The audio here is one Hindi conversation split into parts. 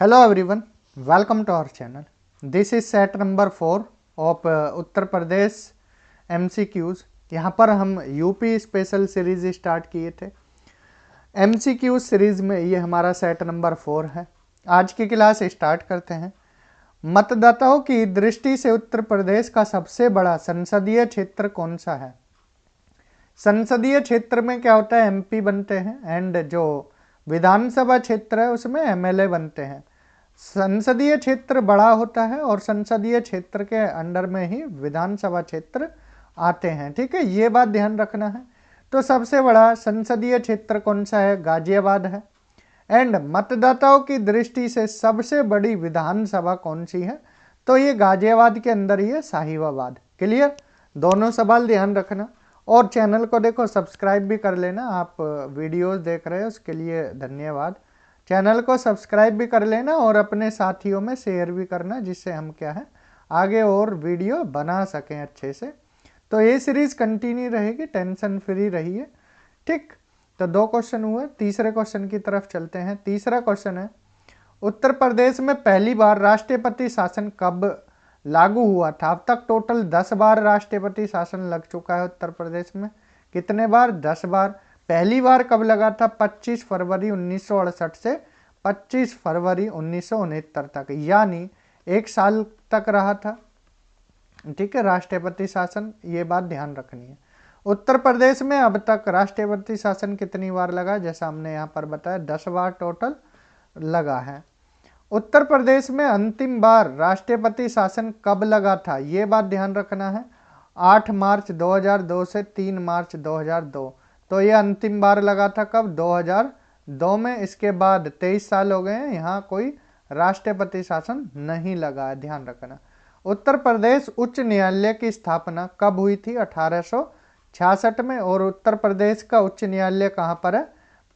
Hello everyone, welcome to our channel. This is set number 4 of Uttar Pradesh MCQs. यहाँ पर हम यूपी स्पेशल सीरीज स्टार्ट किए थे। MCQ सीरीज में ये हमारा सेट नंबर 4 है। आज की क्लास स्टार्ट करते हैं। मतदाताओं की दृष्टि से उत्तर प्रदेश का सबसे बड़ा संसदीय क्षेत्र कौन सा है? संसदीय क्षेत्र में क्या होता है, एमपी बनते हैं एंड जो विधानसभा क्षेत्र है उसमें एमएलए बनते हैं। संसदीय क्षेत्र बड़ा होता है और संसदीय क्षेत्र के अंडर में ही विधानसभा क्षेत्र आते हैं। ठीक है, ये बात ध्यान रखना है। तो सबसे बड़ा संसदीय क्षेत्र कौन सा है? गाजियाबाद है। एंड मतदाताओं की दृष्टि से सबसे बड़ी विधानसभा कौन सी है? तो ये गाजियाबाद के अंदर ही है, साहिबाबाद। क्लियर? दोनों सवाल ध्यान रखना और चैनल को देखो सब्सक्राइब भी कर लेना। आप वीडियोस देख रहे हो उसके लिए धन्यवाद। चैनल को सब्सक्राइब भी कर लेना और अपने साथियों में शेयर भी करना, जिससे हम क्या है आगे और वीडियो बना सकें अच्छे से। तो ये सीरीज कंटिन्यू रहेगी, टेंशन फ्री रहिए। ठीक, तो 2 क्वेश्चन हुए। तीसरे क्वेश्चन की तरफ चलते हैं। तीसरा क्वेश्चन है, उत्तर प्रदेश में पहली बार राष्ट्रपति शासन कब लागू हुआ था? अब तक टोटल 10 बार राष्ट्रपति शासन लग चुका है उत्तर प्रदेश में। कितने बार? 10 बार। पहली बार कब लगा था? 25 फरवरी 1968 से 25 फरवरी 1969 तक, यानी 1 साल तक रहा था। ठीक है, राष्ट्रपति शासन, ये बात ध्यान रखनी है। उत्तर प्रदेश में अब तक राष्ट्रपति शासन कितनी बार लगा? जैसा हमने यहाँ पर बताया 10 बार टोटल लगा है। उत्तर प्रदेश में अंतिम बार राष्ट्रपति शासन कब लगा था? ये बात ध्यान रखना है। 8 मार्च 2002 से 3 मार्च 2002। तो ये अंतिम बार लगा था कब? 2002 में। इसके बाद 23 साल हो गए हैं, यहाँ कोई राष्ट्रपति शासन नहीं लगा है, ध्यान रखना। उत्तर प्रदेश उच्च न्यायालय की स्थापना कब हुई थी? 1866 में। और उत्तर प्रदेश का उच्च न्यायालय कहाँ पर है?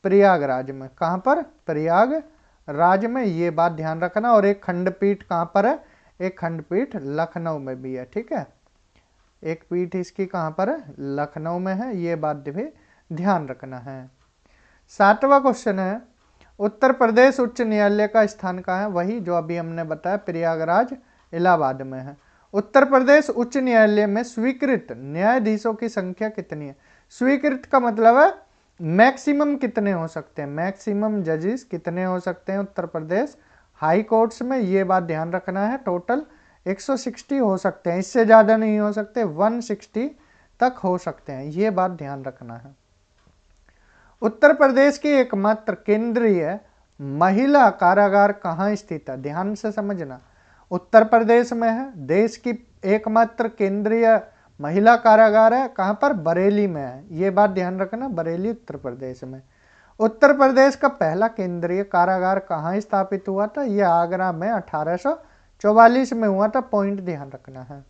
प्रयागराज में। कहाँ पर? प्रयागराज में, ये बात ध्यान रखना। और एक खंडपीठ कहाँ पर है? एक खंडपीठ लखनऊ में भी है। ठीक है, एक पीठ इसकी कहाँ पर है? लखनऊ में है, ये बात भी ध्यान रखना है। 7वां क्वेश्चन है, उत्तर प्रदेश उच्च न्यायालय का स्थान कहाँ है? वही जो अभी हमने बताया, प्रयागराज इलाहाबाद में है। उत्तर प्रदेश उच्च न्यायालय में स्वीकृत न्यायाधीशों की संख्या कितनी है? स्वीकृत का मतलब है मैक्सिमम कितने हो सकते हैं, मैक्सिमम जजेस कितने हो सकते हैं उत्तर प्रदेश हाई कोर्ट्स में, ये बात ध्यान रखना है। टोटल 160 हो सकते हैं, इससे ज़्यादा नहीं हो सकते, 160 तक हो सकते हैं, ये बात ध्यान रखना है। उत्तर प्रदेश की एकमात्र केंद्रीय महिला कारागार कहाँ स्थित है? ध्यान से समझना, उत्तर प्रदेश में है। देश की एकमात्र केंद्रीय महिला कारागार है, कहाँ पर? बरेली में है, ये बात ध्यान रखना, बरेली उत्तर प्रदेश में। उत्तर प्रदेश का पहला केंद्रीय कारागार कहाँ स्थापित हुआ था? यह आगरा में 1844 में हुआ था, पॉइंट ध्यान रखना है।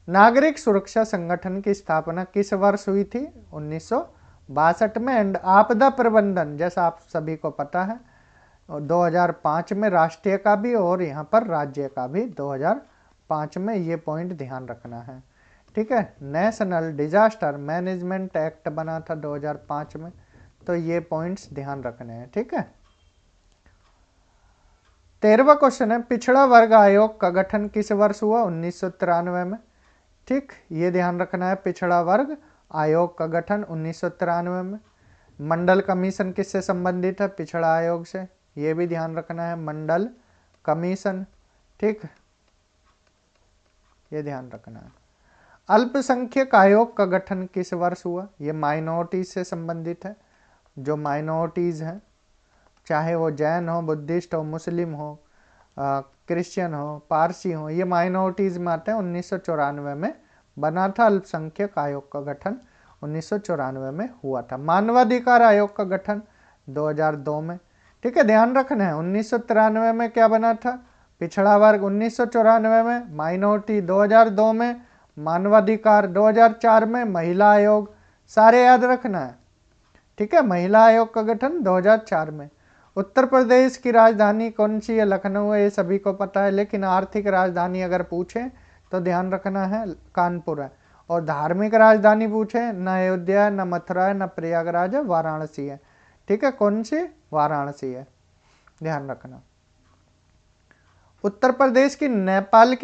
नागरिक सुरक्षा संगठन की स्थापना किस वर्ष हुई थी? 1962 में। एंड आपदा प्रबंधन, जैसा आप सभी को पता है, 2005 में राष्ट्रीय का भी और यहाँ पर राज्य का भी 2005 में, ये पॉइंट ध्यान रखना है। ठीक है, नेशनल डिजास्टर मैनेजमेंट एक्ट बना था 2005 में, तो ये पॉइंट्स ध्यान रखने हैं। ठीक है, 13वां क्वेश्चन है, पिछड़ा वर्ग आयोग का गठन किस वर्ष हुआ? 1993 में। ठीक, ये ध्यान रखना है, पिछड़ा वर्ग आयोग का गठन 1993 में। मंडल कमीशन किससे संबंधित है? पिछड़ा आयोग से, ये भी ध्यान रखना है, मंडल कमीशन। ठीक, ये ध्यान रखना है। अल्पसंख्यक आयोग का गठन किस वर्ष हुआ? ये माइनॉरिटीज से संबंधित है। जो माइनॉरिटीज हैं, चाहे वो जैन हो, बुद्धिस्ट हो, मुस्लिम हो, क्रिश्चियन हो, पारसी हो, ये माइनॉरिटीज में आते हैं। 1994 में बना था अल्पसंख्यक आयोग का गठन, 1994 में हुआ था। मानवाधिकार आयोग का गठन 2002 में। ठीक है, ध्यान रखना है, 1993 में क्या बना था? पिछड़ा वर्ग, 1994 में माइनॉरिटी, 2002 में मानवाधिकार, 2004 में महिला आयोग, सारे याद रखना है। ठीक है, महिला आयोग का गठन 2004 में। उत्तर प्रदेश की राजधानी कौन सी है? लखनऊ है, ये सभी को पता है। लेकिन आर्थिक राजधानी अगर पूछे तो ध्यान रखना है कानपुर है। और धार्मिक राजधानी पूछे, न अयोध्या है, न मथुरा है, न प्रयागराज है, वाराणसी है। ठीक है, कौन सी? वाराणसी है। ध्यान रखना। उत्तर प्रदेश की नेपाल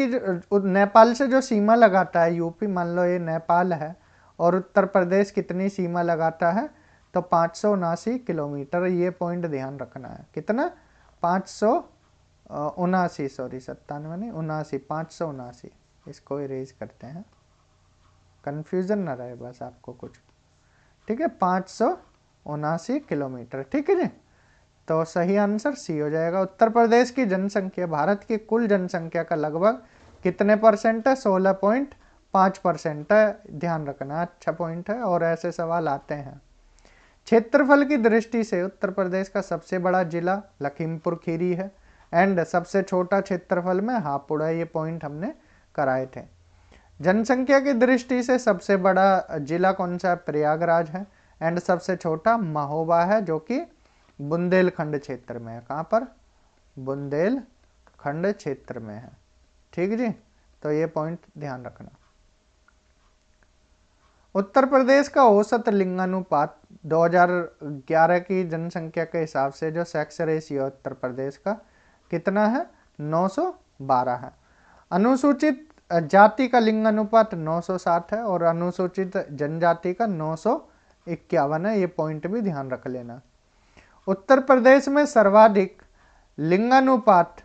से जो सीमा लगाता है यूपी, मान लो ये नेपाल है और उत्तर प्रदेश कितनी सीमा लगाता है, तो 579 किलोमीटर। ये पॉइंट ध्यान रखना है। कितना? 579, सॉरी 97 नहीं 79, 579। इसको इरेज करते हैं, कंफ्यूजन ना रहे बस आपको कुछ। ठीक है, 579 किलोमीटर। ठीक है जी, तो सही आंसर सी हो जाएगा। उत्तर प्रदेश की जनसंख्या भारत की कुल जनसंख्या का लगभग कितने परसेंट है? 16.5% है। ध्यान रखना, अच्छा पॉइंट है और ऐसे सवाल आते हैं। क्षेत्रफल की दृष्टि से उत्तर प्रदेश का सबसे बड़ा जिला लखीमपुर खीरी है एंड सबसे छोटा क्षेत्रफल में हापुड़ है। ये पॉइंट हमने कराए थे। जनसंख्या की दृष्टि से सबसे बड़ा जिला कौन सा है? प्रयागराज है एंड सबसे छोटा महोबा है, जो कि बुंदेलखंड क्षेत्र में है। कहाँ पर? बुंदेलखंड क्षेत्र में है। ठीक जी, तो ये पॉइंट ध्यान रखना। उत्तर प्रदेश का औसत लिंगानुपात 2011 की जनसंख्या के हिसाब से जो सेक्स रेशियो उत्तर प्रदेश का कितना है? 912 है। अनुसूचित जाति का लिंगानुपात 960 है और अनुसूचित जनजाति का 951 है। ये पॉइंट भी ध्यान रख लेना। उत्तर प्रदेश में सर्वाधिक लिंगानुपात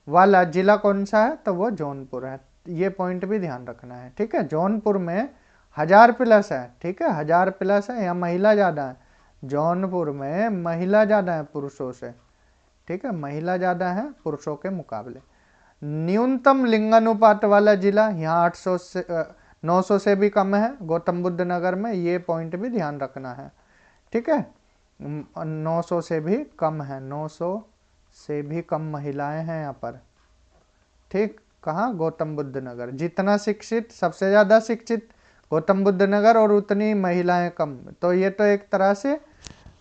वाला जिला कौन सा है? तो वो जौनपुर है। ये पॉइंट भी ध्यान रखना है। ठीक है, जौनपुर में 1000+ है। ठीक है, 1000+ है, या महिला ज़्यादा है। जौनपुर में महिला ज़्यादा है पुरुषों से। ठीक है, महिला ज़्यादा है पुरुषों के मुकाबले। न्यूनतम लिंगानुपात वाला जिला यहाँ 800 से 900 से भी कम है, गौतम बुद्ध नगर में। ये पॉइंट भी ध्यान रखना है। ठीक है, 900 से भी कम है, 900 से भी कम महिलाएं हैं यहाँ पर। ठीक, कहाँ? गौतम बुद्ध नगर। जितना शिक्षित, सबसे ज़्यादा शिक्षित गौतम बुद्ध नगर और उतनी महिलाएं कम। तो ये तो एक तरह से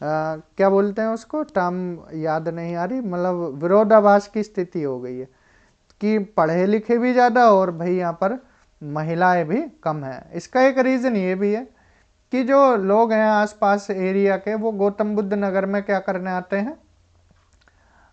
क्या बोलते हैं उसको, टर्म याद नहीं आ रही, मतलब विरोधाभास की स्थिति हो गई है कि पढ़े लिखे भी ज़्यादा और भाई यहाँ पर महिलाएं भी कम हैं। इसका एक रीज़न ये भी है कि जो लोग हैं आसपास एरिया के, वो गौतम बुद्ध नगर में क्या करने आते हैं?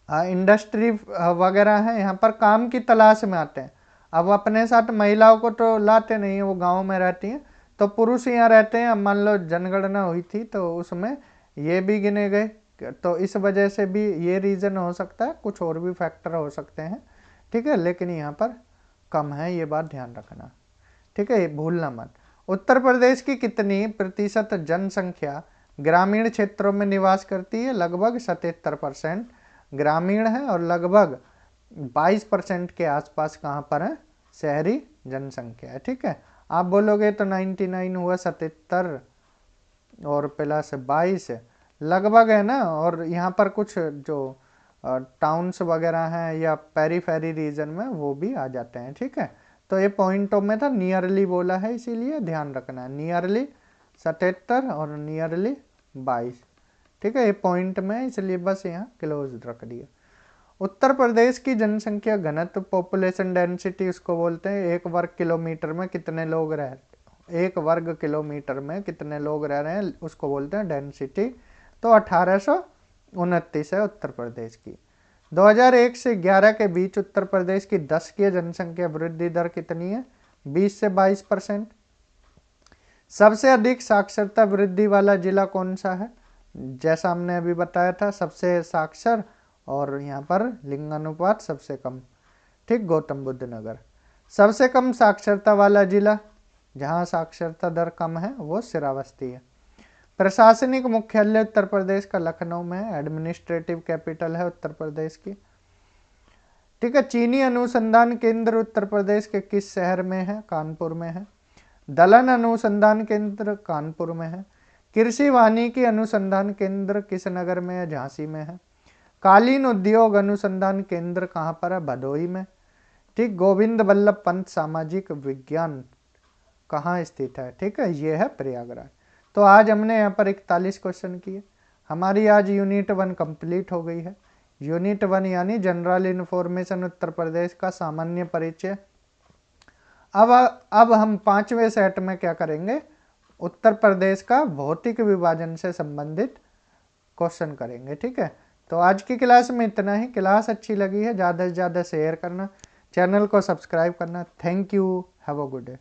इंडस्ट्री वगैरह है, यहाँ पर काम की तलाश में आते हैं। अब अपने साथ महिलाओं को तो लाते नहीं है, वो गांव में रहती हैं, तो पुरुष यहाँ रहते हैं। अब मान लो जनगणना हुई थी तो उसमें ये भी गिने गए, तो इस वजह से भी ये रीज़न हो सकता है, कुछ और भी फैक्टर हो सकते हैं। ठीक है, लेकिन यहाँ पर कम है, ये बात ध्यान रखना। ठीक है, भूलना मत। उत्तर प्रदेश की कितनी प्रतिशत जनसंख्या ग्रामीण क्षेत्रों में निवास करती है? लगभग 77% ग्रामीण है और लगभग 22% के आसपास कहाँ पर है? शहरी जनसंख्या है। ठीक है, आप बोलोगे तो 99 हुआ, 77 और +22 लगभग है ना। और यहाँ पर कुछ जो टाउन्स वगैरह हैं या पेरीफेरी रीजन में वो भी आ जाते हैं। ठीक है, तो ये पॉइंटों में था, नियरली बोला है इसीलिए ध्यान रखना है। नियरली 77 और नियरली 22। ठीक है, ये पॉइंट में इसलिए बस यहाँ क्लोज रख दिया। उत्तर प्रदेश की जनसंख्या घनत्व, पॉपुलेशन डेंसिटी उसको बोलते हैं। 1 वर्ग किलोमीटर में कितने लोग रह 1 वर्ग किलोमीटर में कितने लोग रह रहे हैं उसको बोलते हैं डेंसिटी। तो 1829 है उत्तर प्रदेश की। 2001 से 11 के बीच उत्तर प्रदेश की 10 की जनसंख्या वृद्धि दर कितनी है? 20 से 22%। सबसे अधिक साक्षरता वृद्धि वाला जिला कौन सा है? जैसा हमने अभी बताया था, सबसे साक्षर और यहाँ पर लिंगानुपात सबसे कम। ठीक, गौतम बुद्ध नगर। सबसे कम साक्षरता वाला जिला, जहाँ साक्षरता दर कम है, वो श्रावस्ती है। प्रशासनिक मुख्यालय उत्तर प्रदेश का लखनऊ में है। एडमिनिस्ट्रेटिव कैपिटल है उत्तर प्रदेश की। ठीक है, चीनी अनुसंधान केंद्र उत्तर प्रदेश के किस शहर में है? कानपुर में है। दलहन अनुसंधान केंद्र कानपुर में है। कृषि वानिकी अनुसंधान केंद्र किस नगर में है? झांसी में है। कालीन उद्योग अनुसंधान केंद्र कहाँ पर है? भदोही में। ठीक, गोविंद बल्लभ पंत सामाजिक विज्ञान कहाँ स्थित है? ठीक है, ये है प्रयागराज। तो आज हमने यहाँ पर 41 क्वेश्चन किए। हमारी आज यूनिट 1 कंप्लीट हो गई है। यूनिट 1 यानी जनरल इन्फॉर्मेशन उत्तर प्रदेश का सामान्य परिचय। अब हम 5वें सेट में क्या करेंगे? उत्तर प्रदेश का भौतिक विभाजन से संबंधित क्वेश्चन करेंगे। ठीक है, तो आज की क्लास में इतना ही। क्लास अच्छी लगी है ज़्यादा से ज़्यादा शेयर करना, चैनल को सब्सक्राइब करना। Thank you, have a good day.